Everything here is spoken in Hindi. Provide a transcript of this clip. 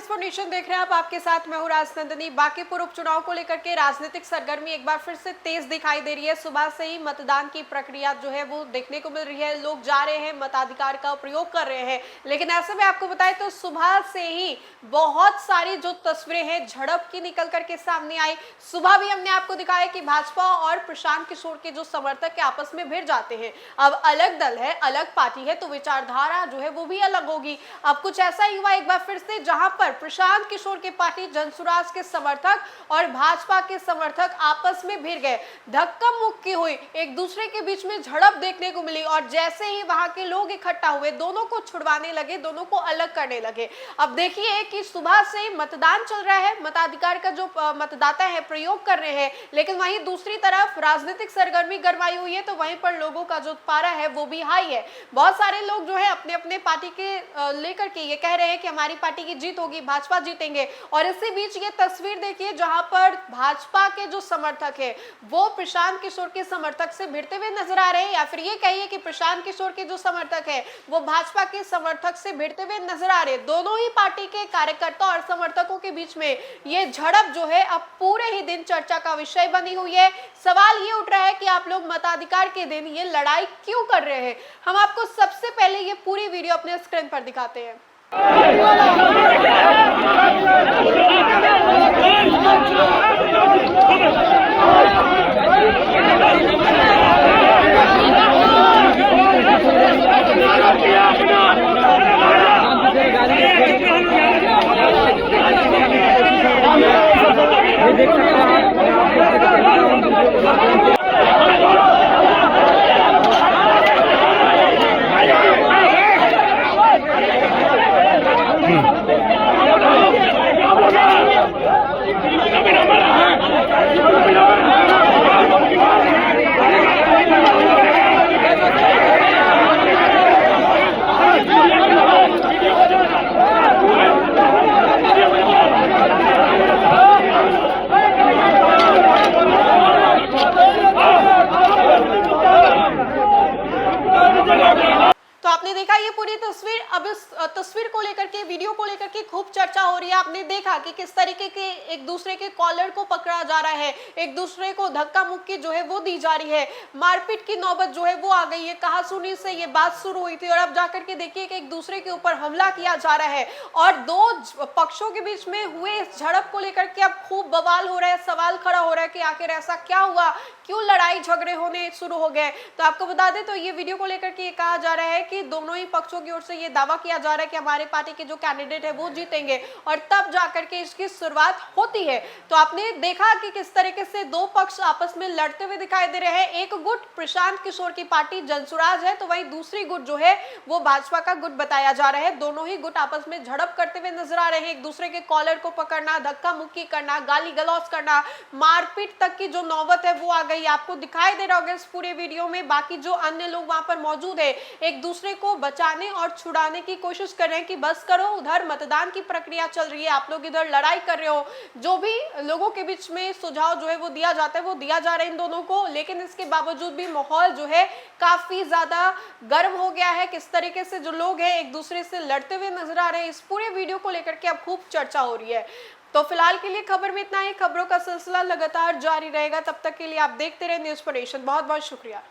न्यूज फॉर नेशन देख रहे हैं आप, आपके साथ मैं हूं राजनंदिनी। बांकीपुर उपचुनाव को लेकर के राजनीतिक सरगर्मी एक बार फिर से तेज दिखाई दे रही है। सुबह से ही मतदान की प्रक्रिया जो है वो देखने को मिल रही है। लोग जा रहे हैं, मताधिकार का प्रयोग कर रहे हैं। लेकिन ऐसे में आपको बताएं तो सुबह से ही बहुत सारी जो तस्वीरें हैं झड़प की निकल करके सामने आई। सुबह भी हमने आपको दिखाया कि भाजपा और प्रशांत किशोर के जो समर्थक है आपस में भिड़ जाते हैं। अब अलग दल है, अलग पार्टी है, तो विचारधारा जो है वो भी अलग होगी। अब कुछ ऐसा ही हुआ एक बार फिर से, जहां पर प्रशांत किशोर के पार्टी जनसुराज के समर्थक और भाजपा के समर्थक आपस में भिड़ गए। धक्का मुक्की हुई, एक दूसरे के बीच में झड़प देखने को मिली और जैसे ही वहां के लोग इकट्ठा हुए, दोनों को छुड़वाने लगे, दोनों को अलग करने लगे। अब देखिए कि सुबह से मतदान चल रहा है, मताधिकार का जो मतदाता है प्रयोग कर रहे हैं, लेकिन वहीं दूसरी तरफ राजनीतिक सरगर्मी गरमाई हुई है, तो वहीं पर लोगों का जो पारा है वो भी हाई है। बहुत सारे लोग जो है अपने अपने पार्टी के लेकर के ये कह रहे हैं कि हमारी पार्टी की जीत होगी, भाजपा जीतेंगे। और इसी बीच ये तस्वीर देखिए जहां पर भाजपा के जो समर्थक है वो प्रशांत किशोर के समर्थक से भिड़ते हुए नजर आ रहे हैं, या फिर ये कहिए कि प्रशांत किशोर के जो समर्थक है वो भाजपा के समर्थक से भिड़ते हुए नजर आ रहे हैं। दोनों ही पार्टी के कार्यकर्ता और समर्थकों के बीच में ये झड़प जो है अब पूरे ही दिन चर्चा का विषय बनी हुई है। सवाल ये उठ रहा है कि आप लोग मताधिकार के दिन ये लड़ाई क्यों कर रहे हैं। हम आपको सबसे पहले ये पूरी वीडियो अपने स्क्रीन पर दिखाते हैं। तो आपने देखा ये पूरी तस्वीर। अब इस तस्वीर को लेकर के, वीडियो को लेकर के खूब चर्चा हो रही है। आपने देखा कि किस तरीके के एक दूसरे के कॉलर को पकड़ा जा रहा है, एक दूसरे को धक्का मुक्की जो है वो दी जा रही है, मारपीट की नौबत जो है वो आ गई है। कहासुनी से ये बात शुरू हुई थी और अब जाकर के देखिए कि एक दूसरे के ऊपर हमला किया जा रहा है और दो पक्षों के बीच में हुए इस झड़प को लेकर के अब खूब बवाल हो रहा है। सवाल खड़ा हो रहा है कि आखिर ऐसा क्या हुआ, क्यों लड़ाई झगड़े होने शुरू हो गए। तो आपको बता दें तो ये वीडियो को लेकर के ये कहा जा रहा है कि दोनों ही पक्षों की ओर से ये दावा किया जा रहा है कि हमारे पार्टी के जो कैंडिडेट है वो जीतेंगे और तब जाकर के इसकी शुरुआत होती है। तो आपने देखा कि किस तरीके से दो पक्ष आपस में लड़ते हुए दिखाई दे रहे हैं। एक गुट प्रशांत किशोर की पार्टी जनसुराज है, तो वहीं दूसरी गुट जो है वो भाजपा का गुट बताया जा रहा है। दोनों ही गुट आपस में झड़प करते हुए नजर आ रहे हैं, एक दूसरे के कॉलर को पकड़ना, धक्का मुक्की करना, गाली गलौज करना, मारपीट तक की जो नौबत है वो आ गई। आपको दिखाई दे रहा होगा इस पूरे वीडियो में। बाकी जो अन्य लोग वहां पर मौजूद है एक दूसरे को बचाने और छुड़ाने की कोशिश कर रहे हैं कि बस करो, उधर मतदान की प्रक्रिया चल रही है, आप लोग इधर लड़ाई कर रहे हो। जो भी लोगों के बीच में सुझाव जो है वो दिया जाता है वो दिया जा रहा है इन दोनों को, लेकिन इसके बावजूद भी माहौल जो है काफी ज्यादा गर्म हो गया है। किस तरीके से जो लोग हैं एक दूसरे से लड़ते हुए नजर आ रहे हैं, इस पूरे वीडियो को लेकर के अब खूब चर्चा हो रही है। तो फिलहाल के लिए खबर में इतना ही। खबरों का सिलसिला लगातार जारी रहेगा, तब तक के लिए आप देखते रहे न्यूज फॉर नेशन। बहुत बहुत शुक्रिया।